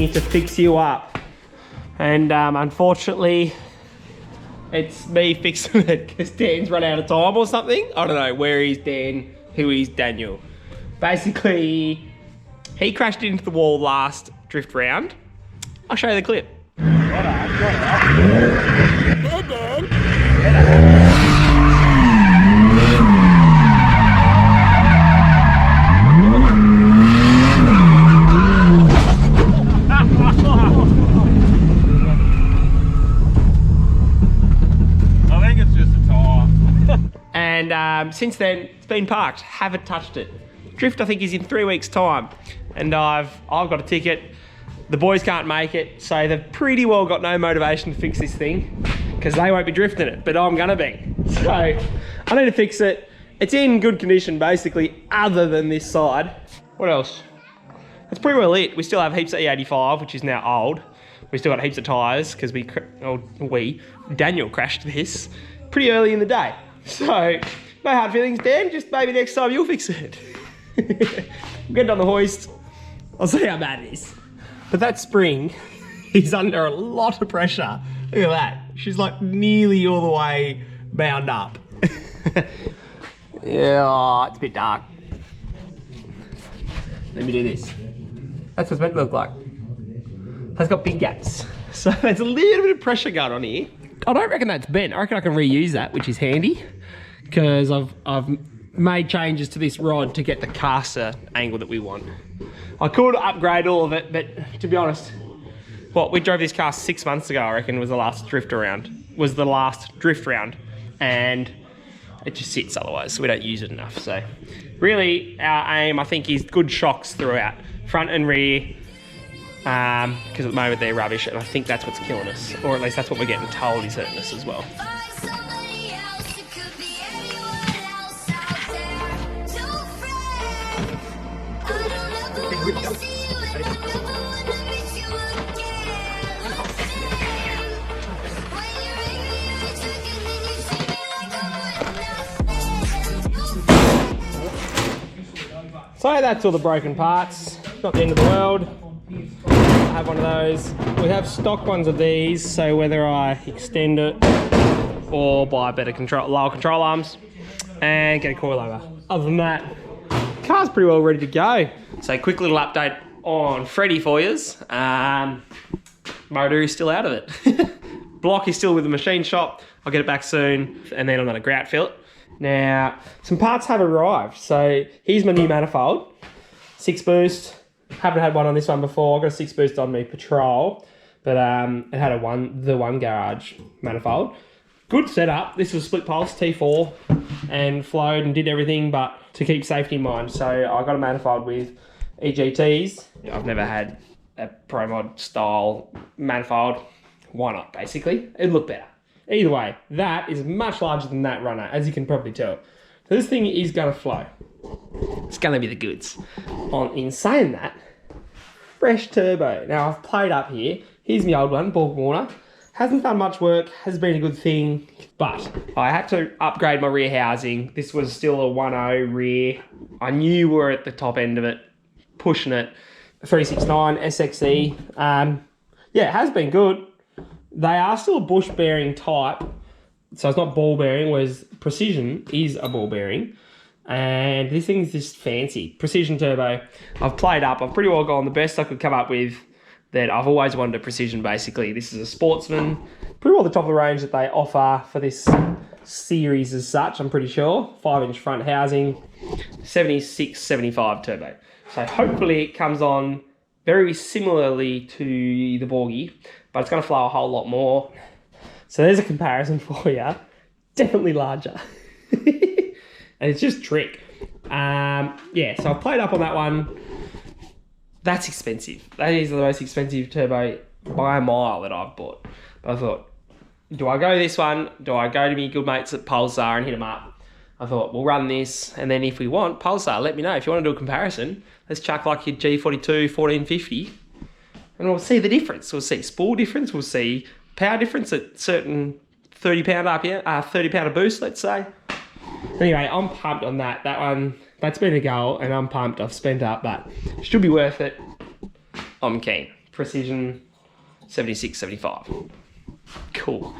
to fix you up. And unfortunately, it's me fixing it because Dan's run out of time or something. I don't know, where is Dan, who is Daniel? Basically, he crashed into the wall last drift round. I'll show you the clip. Hey, Dan. I think it's just a tyre. And since then, it's been parked. Haven't touched it. Drift, I think, is in 3 weeks' time, and I've got a ticket. The boys can't make it, so they've pretty well got no motivation to fix this thing because they won't be drifting it, but I'm gonna be. So I need to fix it. It's in good condition, basically, other than this side. What else? That's pretty well it. We still have heaps of E85, which is now old. We still got heaps of tyres because Daniel crashed this pretty early in the day. So no hard feelings, Dan. Just maybe next time you'll fix it. We'll get it on the hoist. I'll see how bad it is. But that spring is under a lot of pressure. Look at that. She's like nearly all the way bound up. Yeah, it's a bit dark. Let me do this. That's what it's meant to look like. It's got big gaps. So there's a little bit of pressure going on here. I don't reckon that's bent. I reckon I can reuse that, which is handy because I've made changes to this rod to get the caster angle that we want. I could upgrade all of it, but to be honest, we drove this car 6 months ago, I reckon, was the last drift round, and it just sits otherwise, so we don't use it enough. So really our aim, I think, is good shocks throughout, front and rear, because at the moment they're rubbish, and I think that's what's killing us, or at least that's what we're getting told is hurting us as well. So that's all the broken parts. Not the end of the world. I have one of those. We have stock ones of these, so whether I extend it or buy better lower control arms and get a coilover. Other than that, the car's pretty well ready to go. So quick little update on Freddy for yous. Motor is still out of it. Block is still with the machine shop. I'll get it back soon, and then I'm gonna grout fill it. Now, some parts have arrived. So here's my new manifold, 6 boost. Haven't had one on this one before. I've got a 6 boost on me Patrol, but it had the one garage manifold. Good setup. This was split pulse T4 and flowed and did everything, but to keep safety in mind. So I got a manifold with EGTs. I've never had a Pro Mod style manifold. Why not, basically? It'd look better. Either way, that is much larger than that runner, as you can probably tell. So this thing is gonna flow. It's gonna be the goods. In saying that, fresh turbo. Now I've played up here. Here's my old one, Borg Warner. Hasn't done much work, has been a good thing, but I had to upgrade my rear housing. This was still a 1.0 rear. I knew we were at the top end of it, pushing it. 369 SXE. Yeah, it has been good. They are still a bush bearing type, so it's not ball bearing, whereas Precision is a ball bearing. And this thing's just fancy. Precision turbo. I've played up. I've pretty well gone the best I could come up with that I've always wanted a Precision, basically. This is a Sportsman. Pretty well the top of the range that they offer for this series as such, I'm pretty sure. 5-inch front housing, 76, 75 turbo. So hopefully it comes on very similarly to the Borgie, but it's going to flow a whole lot more. So there's a comparison for you. Definitely larger. And it's just trick. Yeah, so I've played up on that one. That's expensive. That is the most expensive turbo by a mile that I've bought. But I thought, do I go this one? Do I go to me good mates at Pulsar and hit them up? I thought, we'll run this, and then if we want, Pulsar, let me know. If you want to do a comparison, let's chuck like your G42 1450, and we'll see the difference. We'll see spool difference, we'll see power difference at certain 30 pound RPM, 30 pound of boost, let's say. Anyway, I'm pumped on that. That one, that's been a goal, and I'm pumped. I've spent up, but should be worth it. I'm keen. precision 76, 75. Cool.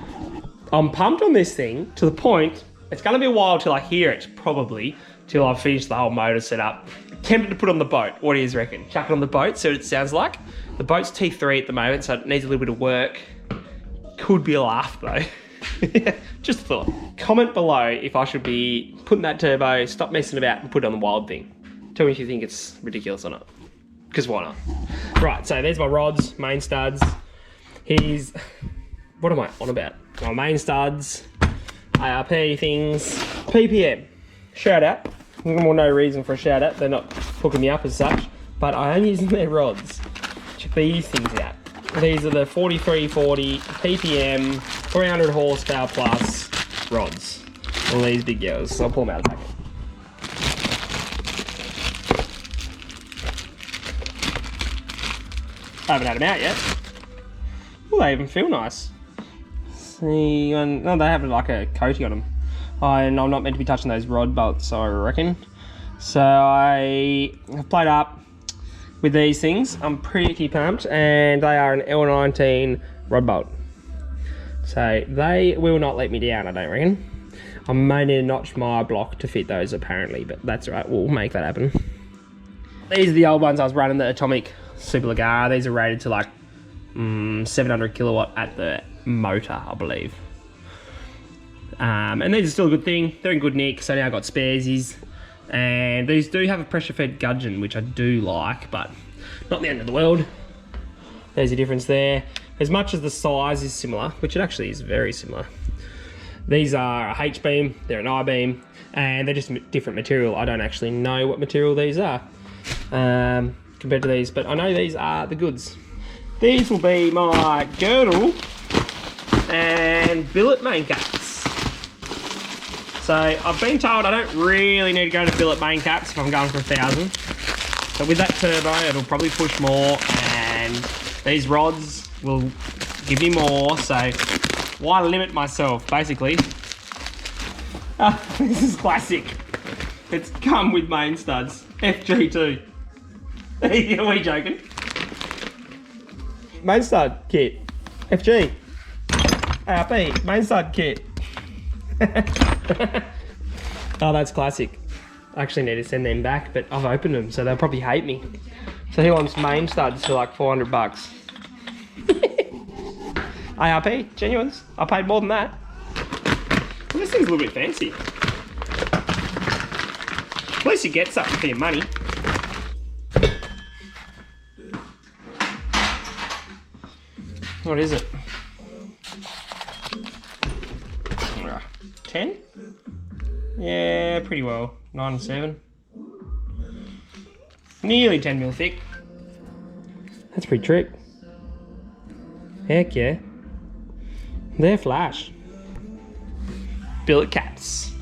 I'm pumped on this thing to the point, it's gonna be a while till I hear it, probably, till I've finished the whole motor setup. Tempted to put on the boat. What do you reckon? Chuck it on the boat, see what it sounds like. The boat's T3 at the moment, so it needs a little bit of work. Could be a laugh though. Just a thought. Comment below if I should be putting that turbo, stop messing about and put it on the wild thing. Tell me if you think it's ridiculous or not. Because why not? Right, so there's my rods, main studs. What am I on about? My main studs, ARP things, PPM. Shout out. Well, no reason for a shout out. They're not hooking me up as such, but I am using their rods. Check these things out. These are the 4340 PPM, 300 horsepower plus rods. All these big girls. I'll pull them out of the packet. I haven't had them out yet. Oh, they even feel nice. See, no, they have like a coating on them. And I'm not meant to be touching those rod bolts, I reckon. So I have played up with these things. I'm pretty pumped, and they are an L19 rod bolt. So they will not let me down, I don't reckon. I may need to notch my block to fit those apparently, but that's all right, we'll make that happen. These are the old ones I was running, the Atomic Super Ligara. These are rated to like 700 kilowatt at the motor, I believe. And these are still a good thing. They're in good nick, so now I've got sparesies. And these do have a pressure fed gudgeon, which I do like, but not the end of the world. There's a difference there. As much as the size is similar, which it actually is very similar. These are a H-beam, they're an I-beam, and they're just different material. I don't actually know what material these are compared to these, but I know these are the goods. These will be my girdle and billet main caps. So I've been told I don't really need to go to billet main caps if I'm going for 1,000. But with that turbo, it'll probably push more, and these rods will give me more. So why limit myself, basically? This is classic. It's come with main studs. FG2. Are we joking? Main stud kit. FG. ARP. Main stud kit. Oh, that's classic. I actually need to send them back, but I've opened them, so they'll probably hate me. So he wants main studs for like 400 bucks. ARP, genuines. I paid more than that. Well, this thing's a little bit fancy. At least you get something for your money. What is it? 10? Yeah, pretty well. 9 and 7. Nearly 10 mil thick. That's pretty trick. Heck yeah. They're flash. Billet caps.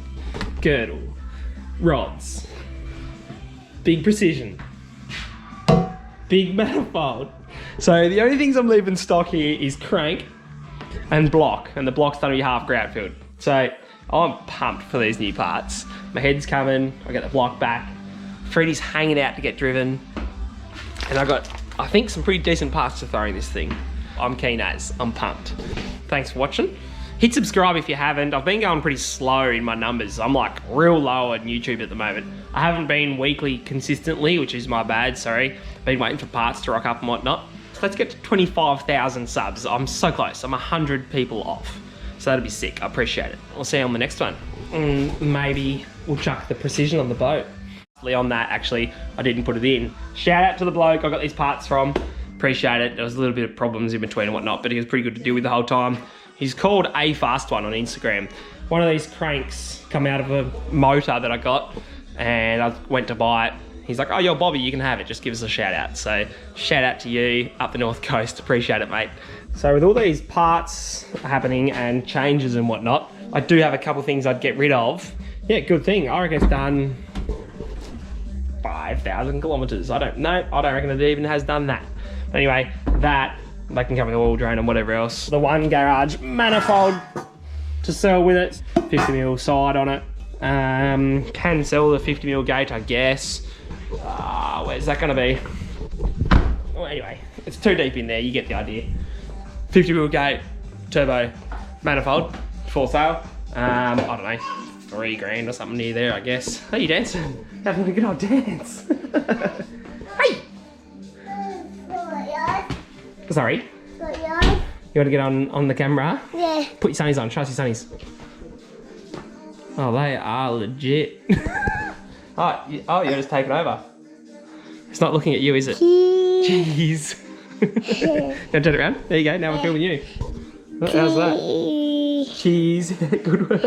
Girdle. Rods. Big precision. Big manifold. So the only things I'm leaving stock here is crank and block. And the block's done to be half grout filled. So I'm pumped for these new parts. My head's coming, I get the block back. Freddy's hanging out to get driven. And I've got, I think, some pretty decent parts to throw in this thing. I'm keen as, I'm pumped. Thanks for watching. Hit subscribe if you haven't. I've been going pretty slow in my numbers. I'm like real low on YouTube at the moment. I haven't been weekly consistently, which is my bad, sorry. Been waiting for parts to rock up and whatnot. So let's get to 25,000 subs. I'm so close, I'm 100 people off. So that'd be sick, I appreciate it. We'll see you on the next one. Maybe we'll chuck the precision on the boat. On that, actually, I didn't put it in. Shout out to the bloke I got these parts from. Appreciate it. There was a little bit of problems in between and whatnot, but he was pretty good to deal with the whole time. He's called A Fast One on Instagram. One of these cranks come out of a motor that I got, and I went to buy it. He's like, oh, yo, Bobby, you can have it. Just give us a shout out. So shout out to you up the North Coast. Appreciate it, mate. So with all these parts happening and changes and whatnot, I do have a couple things I'd get rid of. Yeah, good thing. I reckon it's done 5,000 kilometers. I don't know. I don't reckon it even has done that. But anyway, that, they can come with oil drain and whatever else. The one garage manifold to sell with it. 50mm side on it. Can sell the 50mm gate, I guess. Where's that gonna be? Well, anyway, it's too deep in there. You get the idea. 50 wheel gate, turbo, manifold, for sale. I don't know, $3,000 or something near there, I guess. How you dancing? Having a good old dance. Hey! Sorry? You want to get on the camera? Yeah. Put your sunnies on. Show us your sunnies. Oh, they are legit. Oh, you're just taking over. It's not looking at you, is it? Cheese. You want to turn it around? There you go. Now we're filming you. How's that? Cheese. Good work.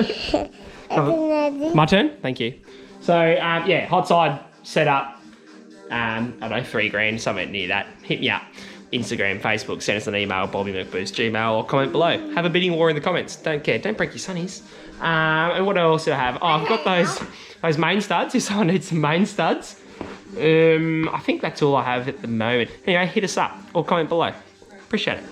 My turn? Thank you. So, yeah, hot side setup. I don't know, $3,000, somewhere near that. Hit me up. Instagram, Facebook, send us an email, Bobby McBoost, Gmail, or comment below. Have a bidding war in the comments. Don't care. Don't break your sunnies. And what else do I have? Oh, I've got those main studs. If someone needs some main studs. I think that's all I have at the moment. Anyway, hit us up or comment below. Appreciate it.